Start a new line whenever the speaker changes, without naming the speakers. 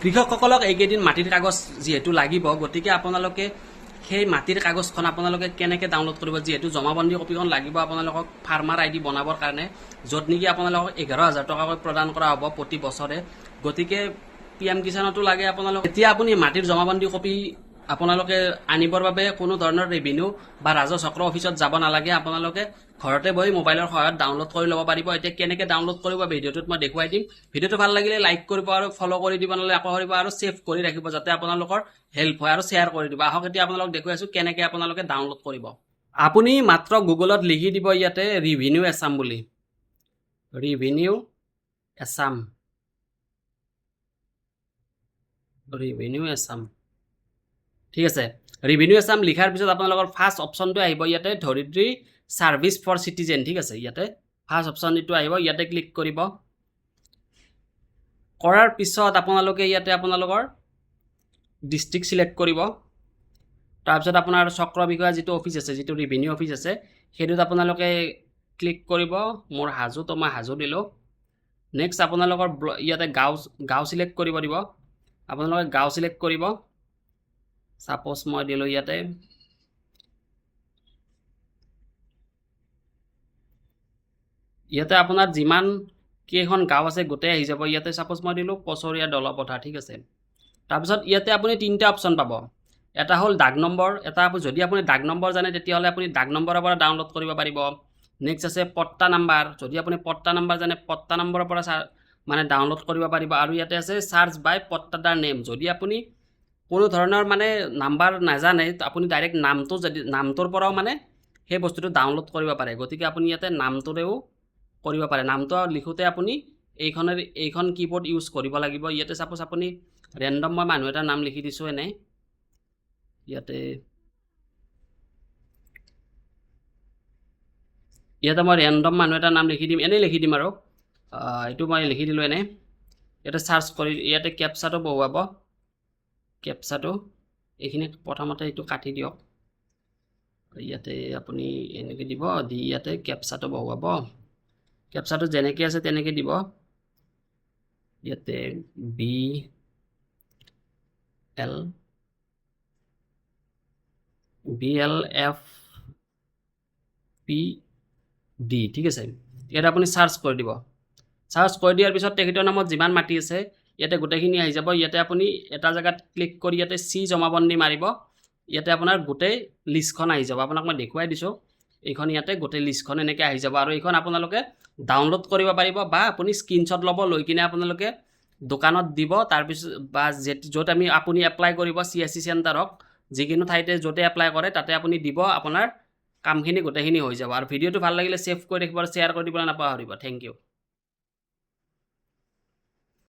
কৃষকসকলক এইকেইদিন মাটিৰ কাগজ যিহেতু লাগিব, গতিকে আপোনালোকে সেই মাটিৰ কাগজখন আপোনালোকে কেনেকৈ ডাউনলোড কৰিব, যিহেতু জমাবন্দী কপিখন লাগিব আপোনালোকক ফাৰ্মাৰ আইডি বনাবৰ কাৰণে, য'ত নেকি আপোনালোকক 11,000 টকাকৈ প্ৰদান কৰা হ'ব প্ৰতি বছৰে। গতিকে PM কিষাণতো লাগে আপোনালোক। এতিয়া আপুনি মাটিৰ জমাবন্দী কপি আপোনালোকে আনিবৰ বাবে কোনো ধৰণৰ ৰেভিনিউ বা ৰাজহ চক্ৰ অফিচত যাব নালাগে, আপোনালোকে ঘৰতে বহি মোবাইলৰ সহায়ত ডাউনলোড কৰি ল'ব পাৰিব। এতিয়া কেনেকৈ ডাউনলোড কৰিব ভিডিঅ'টোত মই দেখুৱাই দিম। ভিডিঅ'টো ভাল লাগিলে লাইক কৰিব আৰু ফ'ল' কৰি দিব, নহ'লে আকৌ কৰিব আৰু ছেভ কৰি ৰাখিব যাতে আপোনালোকৰ হেল্প হয়, আৰু শ্বেয়াৰ কৰি দিব। আহক এতিয়া আপোনালোক দেখুৱাই আছোঁ কেনেকৈ আপোনালোকে ডাউনলোড কৰিব। আপুনি মাত্ৰ গুগলত লিখি দিব ইয়াতে ৰিভিনিউ এছাম বুলি, ৰিভিনিউ এছাম, ৰিভিনিউ এছাম। ঠিক আছে, ৰিভিনিউ এছাম লিখাৰ পিছত আপোনালোকৰ ফাৰ্ষ্ট অপশ্যনটো আহিব ইয়াতে ধৰিত্ৰী ছাৰ্ভিচ ফৰ চিটিজেন। ঠিক আছে, ইয়াতে ফাৰ্ষ্ট অপশ্যন এইটো আহিব, ইয়াতে ক্লিক কৰিব। কৰাৰ পিছত আপোনালোকে ইয়াতে আপোনালোকৰ ডিষ্ট্ৰিক্ট চিলেক্ট কৰিব। তাৰপিছত আপোনাৰ চক্ৰ বিষয়া যিটো অফিচ আছে, যিটো ৰিভিনিউ অফিচ আছে, সেইটোত আপোনালোকে ক্লিক কৰিব। মোৰ হাজো, তো মই হাজো দিলোঁ। নেক্সট আপোনালোকৰ ইয়াতে গাঁও চিলেক্ট কৰিব দিব। আপোনালোকে গাঁও চিলেক্ট কৰিব। ছাপ'জ মই দিলোঁ ইয়াতে আপোনাৰ যিমান কেইখন গাঁও আছে গোটেই আহি যাব। ইয়াতে ছাপ'জ মই দিলোঁ কচৰীয়া দলপথাৰ। ঠিক আছে, তাৰপিছত ইয়াতে আপুনি তিনিটা অপশ্যন পাব। এটা হ'ল ডাক নম্বৰ, যদি আপুনি ডাক নম্বৰ জানে তেতিয়াহ'লে আপুনি ডাক নম্বৰৰ পৰা ডাউনলোড কৰিব পাৰিব। নেক্সট আছে পট্টা নাম্বাৰ, যদি আপুনি পট্টা নাম্বাৰ জানে পট্টা নম্বৰৰ পৰা মানে ডাউনলোড কৰিব পাৰিব। আৰু ইয়াতে আছে চাৰ্চ বাই পট্টাদাৰ নেম, যদি আপুনি কোনো ধৰণৰ মানে নাম্বাৰ নাজানে আপুনি ডাইৰেক্ট নামটোৰ পৰাও মানে সেই বস্তুটো ডাউনলোড কৰিব পাৰে। গতিকে আপুনি ইয়াতে নামটোৰেও কৰিব পাৰে। নামটো লিখোঁতে আপুনি এইখন কীবৰ্ড ইউজ কৰিব লাগিব। ইয়াতে ছাপ'জ আপুনি ৰেণ্ডম মই মানুহ এটাৰ নাম লিখি দিছোঁ এনেই। ইয়াতে মই ৰেণ্ডম মানুহ এটাৰ নাম লিখি দিম, এনেই লিখি দিম আৰু এইটো মই লিখি দিলোঁ এনেই। ইয়াতে চাৰ্চ কৰি ইয়াতে কেপচাটো বহুৱাব। কেপচাটো এইখিনি প্ৰথমতে এইটো কাটি দিয়ক। ইয়াতে আপুনি এনেকৈ দিব, দি ইয়াতে কেপচাটো বহুৱাব। কেপচাটো যেনেকৈ আছে তেনেকৈ দিব। ইয়াতে BLFPD। ঠিক আছে, ইয়াতে আপুনি চাৰ্চ কৰি দিব। চাৰ্চ কৰি দিয়াৰ পিছত তেখেতৰ নামত যিমান মাটি আছে ইয়াতে গোটেইখিনি আহি যাব। ইয়াতে আপুনি এটা জেগাত ক্লিক কৰি ইয়াতে চি জমাবন্দী মাৰিব। ইয়াতে আপোনাৰ গোটেই লিষ্টখন আহি যাব। আপোনাক মই দেখুৱাই দিছোঁ, এইখন ইয়াতে গোটেই লিষ্টখন এনেকৈ আহি যাব। আৰু এইখন আপোনালোকে ডাউনলোড কৰিব পাৰিব, বা আপুনি স্ক্ৰীনশ্বট ল'ব, লৈ কিনে আপোনালোকে দোকানত দিব। তাৰপিছত বা য'ত আপুনি এপ্লাই কৰিব, CSC চেণ্টাৰ হওক, যিকোনো ঠাইতে য'তে এপ্লাই কৰে তাতে আপুনি দিব, আপোনাৰ কামখিনি গোটেইখিনি হৈ যাব। আৰু ভিডিঅ'টো ভাল লাগিলে ছেভ কৰি ৰাখিব আৰু শ্বেয়াৰ কৰি দিবলৈ নাপাহৰিব। Thank U.